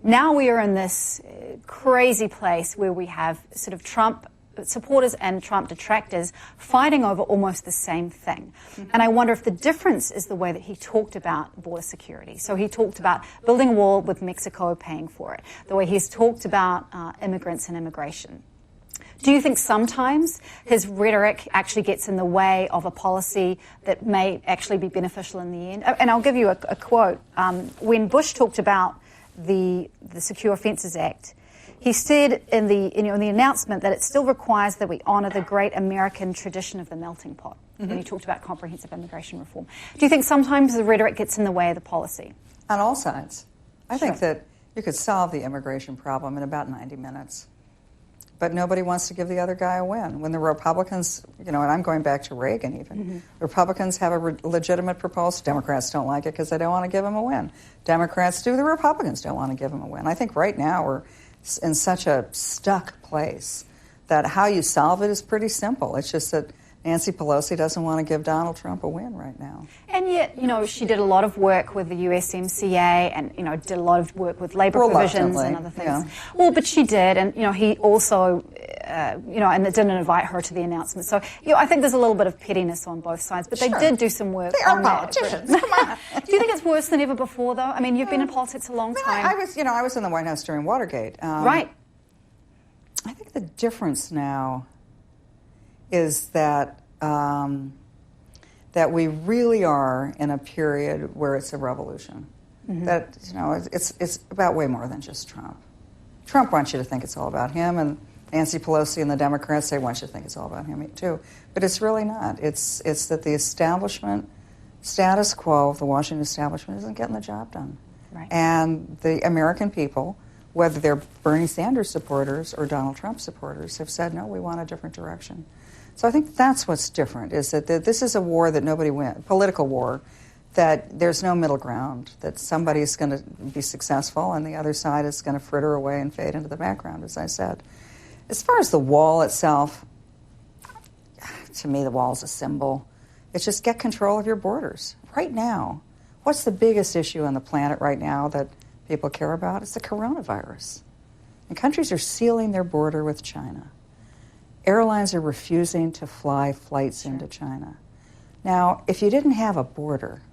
Now we are in this crazy place where we have sort of Trump supporters and Trump detractors fighting over almost the same thing. Mm-hmm. And I wonder if the difference is the way that he talked about border security. So he talked about building a wall with Mexico paying for it, the way he's talked about immigrants and immigration. Do you think sometimes his rhetoric actually gets in the way of a policy that may actually be beneficial in the end? And I'll give you a quote. When Bush talked about the Secure Fences Act, he said in the announcement that it still requires that we honour the great American tradition of the melting pot. Mm-hmm. When he talked about comprehensive immigration reform. Do you think sometimes the rhetoric gets in the way of the policy? On all sides. I think that you could solve the immigration problem in about 90 minutes. But nobody wants to give the other guy a win. When the Republicans, and I'm going back to Reagan even, mm-hmm. Republicans have a legitimate proposal. Democrats don't like it because they don't want to give him a win. Democrats do, the Republicans don't want to give him a win. I think right now we're in such a stuck place that how you solve it is pretty simple. It's just that Nancy Pelosi doesn't want to give Donald Trump a win right now. And yet, she did a lot of work with the USMCA and, did a lot of work with labor provisions and other things. Yeah. Well, but she did, and, he also, and it didn't invite her to the announcement. So, I think there's a little bit of pettiness on both sides, but they did do some work. They are politicians. Come on. Do you think it's worse than ever before, though? I mean, you've been in politics a long time. I was in the White House during Watergate. Right. I think the difference now is that that we really are in a period where it's a revolution. Mm-hmm. That it's about way more than just Trump. Trump wants you to think it's all about him, and Nancy Pelosi and the Democrats, they want you to think it's all about him too. But it's really not. It's that the establishment, status quo of the Washington establishment isn't getting the job done. Right. And the American people, whether they're Bernie Sanders supporters or Donald Trump supporters, have said, no, we want a different direction. So I think that's what's different, is that this is a war that nobody wins, political war, that there's no middle ground, that somebody's going to be successful and the other side is going to fritter away and fade into the background, as I said. As far as the wall itself, to me the wall's a symbol. It's just get control of your borders. Right now, what's the biggest issue on the planet right now that people care about? It's the coronavirus. And countries are sealing their border with China. Airlines are refusing to fly flights into China. Now, if you didn't have a border,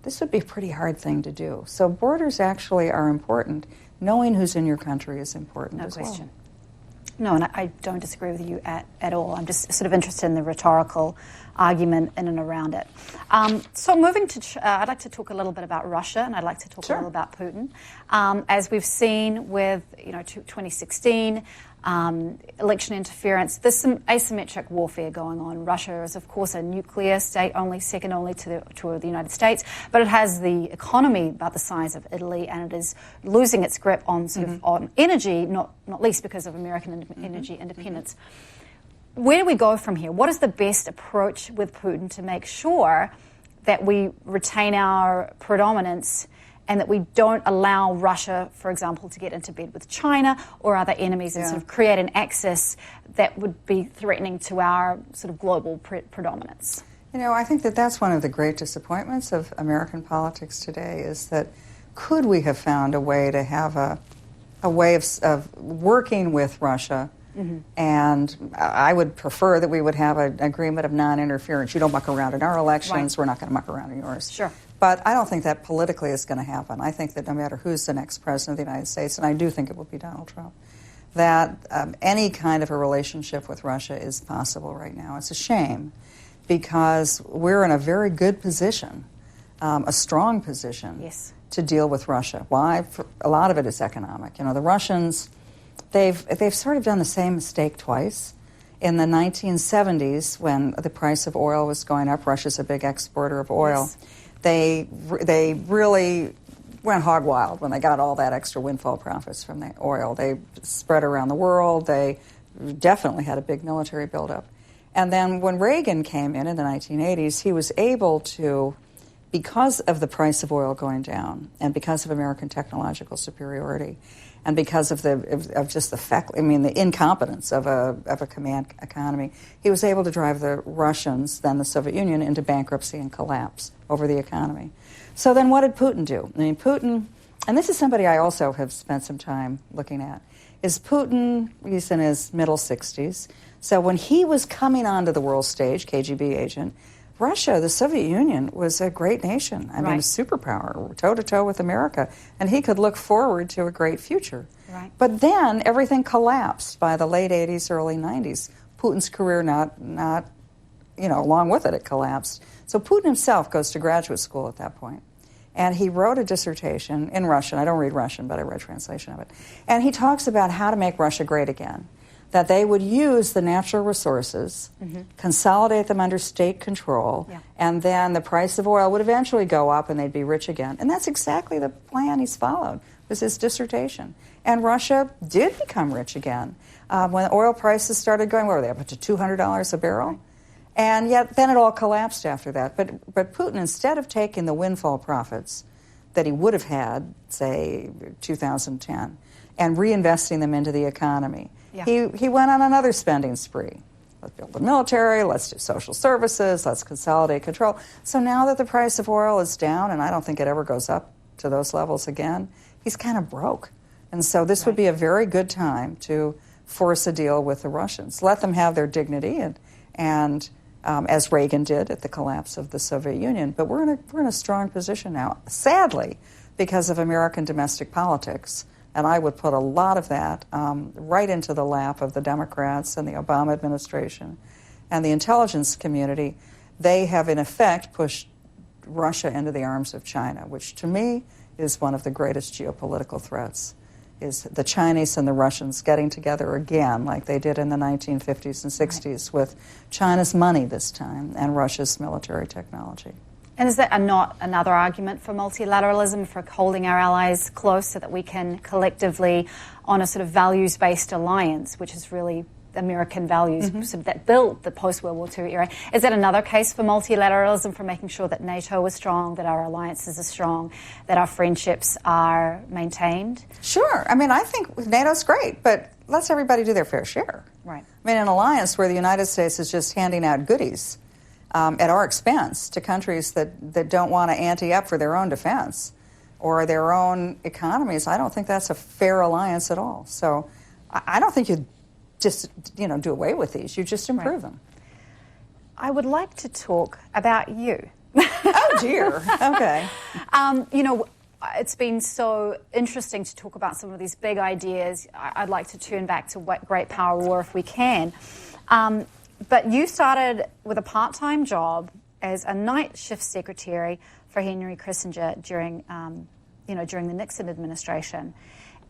this would be a pretty hard thing to do. So borders actually are important. Knowing who's in your country is important as well. No question. No, and I don't disagree with you at all. I'm just sort of interested in the rhetorical argument in and around it. So moving to, I'd like to talk a little bit about Russia, and I'd like to talk a little about Putin. As we've seen with 2016 election interference, there's some asymmetric warfare going on. Russia is, of course, a nuclear state, second only to the United States, but it has the economy about the size of Italy, and it is losing its grip on on energy, not least because of American energy independence. Where do we go from here? What is the best approach with Putin to make sure that we retain our predominance and that we don't allow Russia, for example, to get into bed with China or other enemies and sort of create an axis that would be threatening to our sort of global predominance? I think that that's one of the great disappointments of American politics today, is that could we have found a way to have a way of working with Russia? And I would prefer that we would have an agreement of non-interference. You don't muck around in our elections, we're not going to muck around in yours. Sure. But I don't think that politically is going to happen. I think that no matter who's the next president of the United States, and I do think it will be Donald Trump, that any kind of a relationship with Russia is possible right now. It's a shame, because we're in a very good position, a strong position, to deal with Russia. Why? A lot of it is economic. The Russians, they've sort of done the same mistake twice. In the 1970s, when the price of oil was going up, Russia's a big exporter of oil. They really went hog wild when they got all that extra windfall profits from the oil. They spread around the world. They definitely had a big military buildup. And then when Reagan came in the 1980s, he was able to, because of the price of oil going down and because of American technological superiority and because of just the fact, the incompetence of a command economy, he was able to drive the Russians, then the Soviet Union, into bankruptcy and collapse over the economy. So then what did Putin do? Putin, and this is somebody I also have spent some time looking at, is Putin, he's in his middle 60s. So when he was coming onto the world stage, KGB agent, Russia, the Soviet Union, was a great nation. A superpower, toe-to-toe with America. And he could look forward to a great future. Right. But then everything collapsed by the late 80s, early 90s. Putin's career not along with it, it collapsed. So Putin himself goes to graduate school at that point. And he wrote a dissertation in Russian. I don't read Russian, but I read a translation of it. And he talks about how to make Russia great again. That they would use the natural resources, consolidate them under state control, and then the price of oil would eventually go up and they'd be rich again. And that's exactly the plan he's followed, was his dissertation. And Russia did become rich again. When the oil prices started going, what were they, up to $200 a barrel? And yet then it all collapsed after that. But Putin, instead of taking the windfall profits that he would have had, say, 2010, and reinvesting them into the economy, he went on another spending spree. Let's build the military, let's do social services, let's consolidate control. So now that the price of oil is down, and I don't think it ever goes up to those levels again, he's kind of broke. And so this would be a very good time to force a deal with the Russians. Let them have their dignity, and as Reagan did at the collapse of the Soviet Union. But we're in a strong position now, sadly, because of American domestic politics. And I would put a lot of that right into the lap of the Democrats and the Obama administration and the intelligence community. They have, in effect, pushed Russia into the arms of China, which to me is one of the greatest geopolitical threats, is the Chinese and the Russians getting together again like they did in the 1950s and 60s with China's money this time and Russia's military technology. And is that not another argument for multilateralism, for holding our allies close so that we can collectively, on a sort of values-based alliance, which is really American values sort of that built the post-World War II era. Is that another case for multilateralism, for making sure that NATO is strong, that our alliances are strong, that our friendships are maintained? Sure. I think NATO's great, but let's everybody do their fair share. Right. An alliance where the United States is just handing out goodies at our expense to countries that don't want to ante up for their own defense or their own economies, I don't think that's a fair alliance at all. So I don't think you just do away with these. You just improve them. I would like to talk about you. Oh, dear. Okay. You know, it's been so interesting to talk about some of these big ideas. I'd like to turn back to what great power war if we can. But you started with a part-time job as a night shift secretary for Henry Kissinger during the Nixon administration.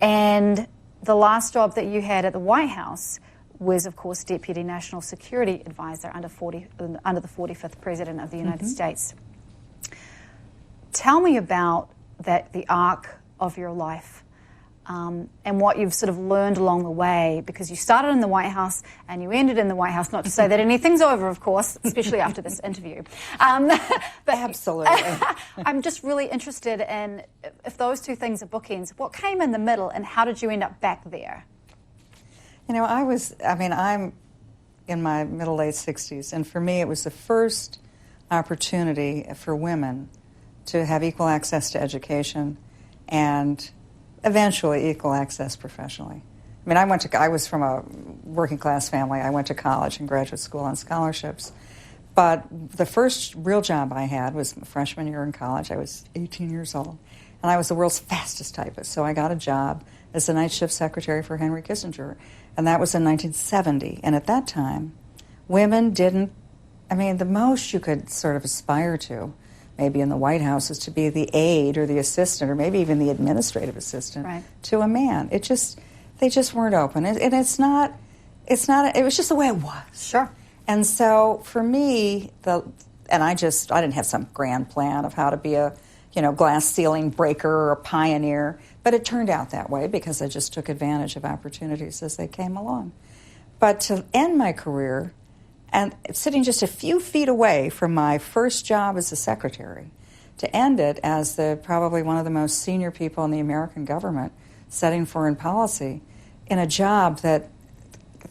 And the last job that you had at the White House was, of course, Deputy National Security Advisor under the 45th President of the United States. Tell me about the arc of your life and what you've sort of learned along the way, because you started in the White House and you ended in the White House, not to say that anything's over, of course, especially after this interview. But Absolutely. I'm just really interested in, if those two things are bookends, what came in the middle and how did you end up back there? You know, I'm in my middle, late 60s, and for me it was the first opportunity for women to have equal access to education and eventually equal access professionally. I mean, I was from a working class family. I went to college and graduate school on scholarships. But the first real job I had was my freshman year in college. I was 18 years old, and I was the world's fastest typist. So I got a job as the night shift secretary for Henry Kissinger, and that was in 1970. And at that time, women didn't, the most you could sort of aspire to, maybe in the White House, is to be the aide or the assistant or maybe even the administrative assistant to a man. They just weren't open. And it was just the way it was. Sure. And so for me, I didn't have some grand plan of how to be a, glass ceiling breaker or a pioneer, but it turned out that way because I just took advantage of opportunities as they came along. But to end my career, and sitting just a few feet away from my first job as a secretary, to end it as probably one of the most senior people in the American government setting foreign policy in a job that,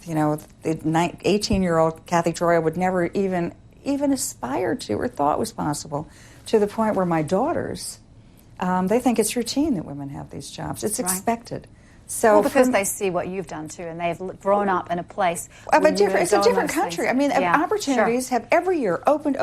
the 18-year-old Kathy Troya would never even aspire to or thought was possible, to the point where my daughters, they think it's routine that women have these jobs. It's expected. So because they see what you've done too, and they've grown up in a place. But it's a different country. Opportunities have every year opened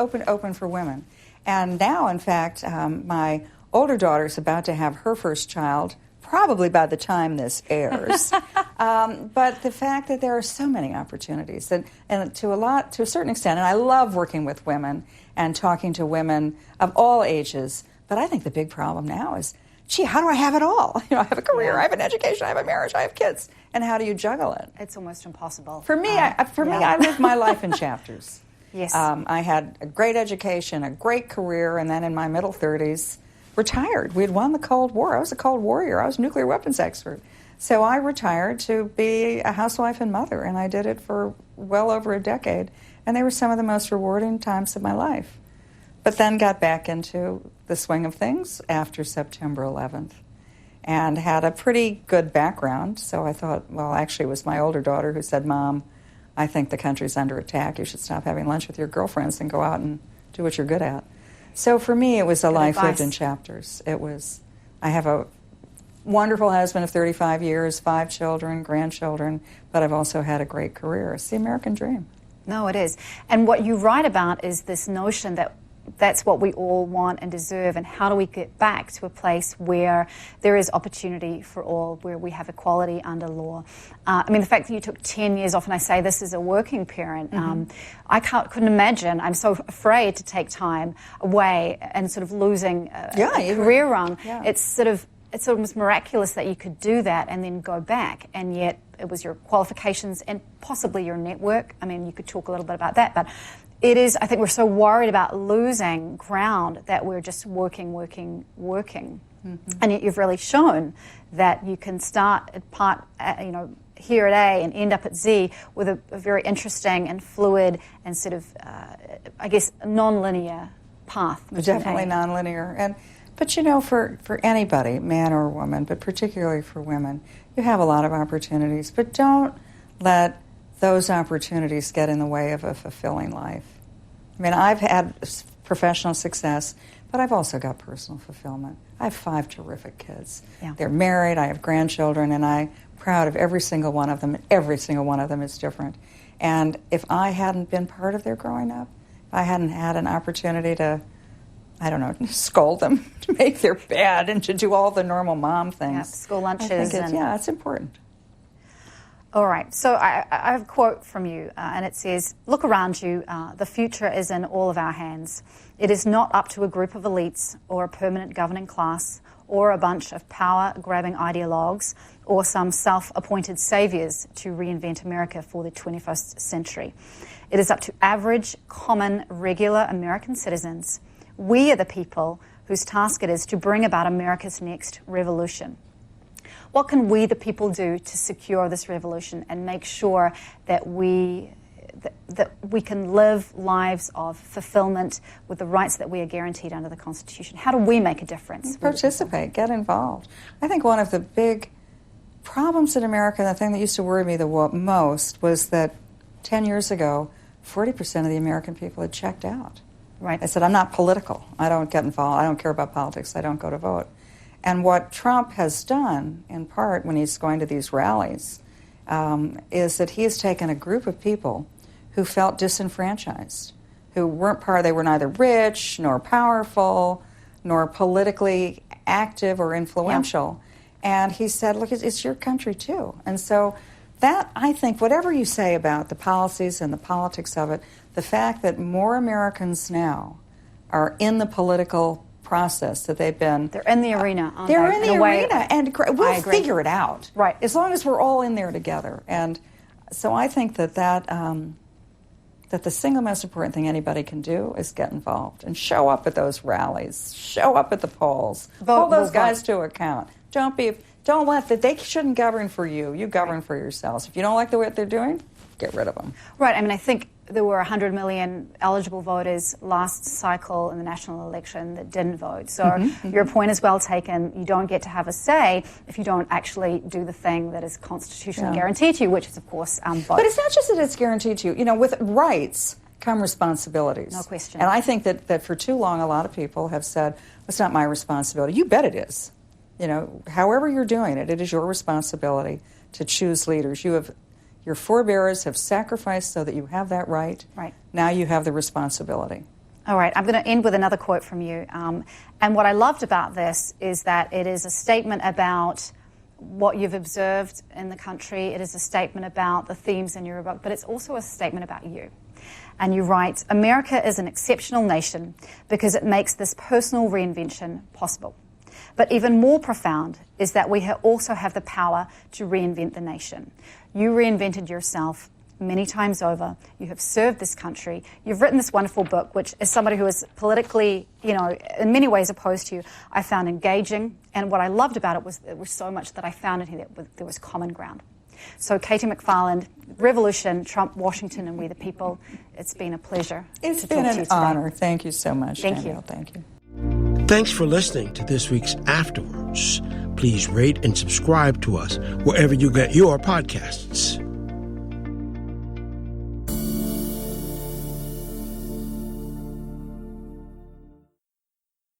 for women, and now, in fact, my older daughter's about to have her first child, probably by the time this airs. But the fact that there are so many opportunities, and to a certain extent, and I love working with women and talking to women of all ages. But I think the big problem now is, gee, how do I have it all? I have a career, I have an education, I have a marriage, I have kids, and how do you juggle it? It's almost impossible. For me, I live my life in chapters. Yes. I had a great education, a great career, and then in my middle 30s, retired. We had won the Cold War. I was a Cold Warrior. I was a nuclear weapons expert. So I retired to be a housewife and mother, and I did it for well over a decade, and they were some of the most rewarding times of my life. But then got back into the swing of things after September 11th and had a pretty good background. So I thought, well, actually it was my older daughter who said, Mom, I think the country's under attack. You should stop having lunch with your girlfriends and go out and do what you're good at. So for me, it was a life lived in chapters. I have a wonderful husband of 35 years, 5 children, grandchildren, but I've also had a great career. It's the American dream. No, it is. And what you write about is this notion that that's what we all want and deserve, and how do we get back to a place where there is opportunity for all, where we have equality under law. The fact that you took 10 years off, and I say this as a working parent, I couldn't imagine. I'm so afraid to take time away and sort of losing a career run. Yeah. It's almost miraculous that you could do that and then go back, and yet it was your qualifications and possibly your network. You could talk a little bit about that, but it is, I think we're so worried about losing ground that we're just working. And yet you've really shown that you can start at part, here at A and end up at Z with a very interesting and fluid and sort of, non-linear path. Definitely non-linear. But for anybody, man or woman, but particularly for women, you have a lot of opportunities, but don't let those opportunities get in the way of a fulfilling life. I've had professional success, but I've also got personal fulfillment. I have 5 terrific kids. Yeah. They're married, I have grandchildren, and I'm proud of every single one of them, and every single one of them is different. And if I hadn't been part of their growing up, if I hadn't had an opportunity to I don't know, scold them to make their bed and to do all the normal mom things. Yeah, school lunches. It's important. All right. So I have a quote from you, and it says, "Look around you. The future is in all of our hands. It is not up to a group of elites or a permanent governing class or a bunch of power-grabbing ideologues or some self-appointed saviors to reinvent America for the 21st century. It is up to average, common, regular American citizens. We are the people whose task it is to bring about America's next revolution." What can we, the people, do to secure this revolution and make sure that we can live lives of fulfillment with the rights that we are guaranteed under the Constitution? How do we make a difference? Participate, get involved. I think one of the big problems in America, the thing that used to worry me the most, was that 10 years ago, 40% of the American people had checked out. Right. I said, I'm not political. I don't get involved. I don't care about politics. I don't go to vote. And what Trump has done, in part, when he's going to these rallies, is that he has taken a group of people who felt disenfranchised, who weren't they were neither rich, nor powerful, nor politically active or influential. Yeah. And he said, look, it's your country, too. And so that, I think, whatever you say about the policies and the politics of it, the fact that more Americans now are in the political process that they're in the arena, aren't they're they? in the arena, and we'll figure it out, right, as long as we're all in there together. And so I think that the single most important thing anybody can do is get involved and show up at those rallies, show up at the polls, hold those guys to account. Don't let that. They shouldn't govern for you. You govern for yourselves. If you don't like the way they're doing, get rid of them. Right. I mean, I think there were 100 million eligible voters last cycle in the national election that didn't vote. So your point is well taken. You don't get to have a say if you don't actually do the thing that is constitutionally guaranteed to you, which is, of course, vote. But it's not just that it's guaranteed to you. You know, with rights come responsibilities. No question. And I think that for too long, a lot of people have said, it's not my responsibility. You bet it is. You know, however you're doing it, it is your responsibility to choose leaders. Your forebears have sacrificed so that you have that right. Right. Now you have the responsibility. All right. I'm going to end with another quote from you. And what I loved about this is that it is a statement about what you've observed in the country. It is a statement about the themes in your book, but it's also a statement about you. And you write, "America is an exceptional nation because it makes this personal reinvention possible. But even more profound is that we also have the power to reinvent the nation. You reinvented yourself many times over. You have served this country. You've written this wonderful book, which, as somebody who is politically, in many ways opposed to you, I found engaging. And what I loved about it was so much that I found in here that there was common ground." So, Katie McFarland, Revolution, Trump, Washington, and We the People, it's been a pleasure. It's been an honor. Thank you so much, Danielle. Thank you. Thanks for listening to this week's Afterwards. Please rate and subscribe to us wherever you get your podcasts.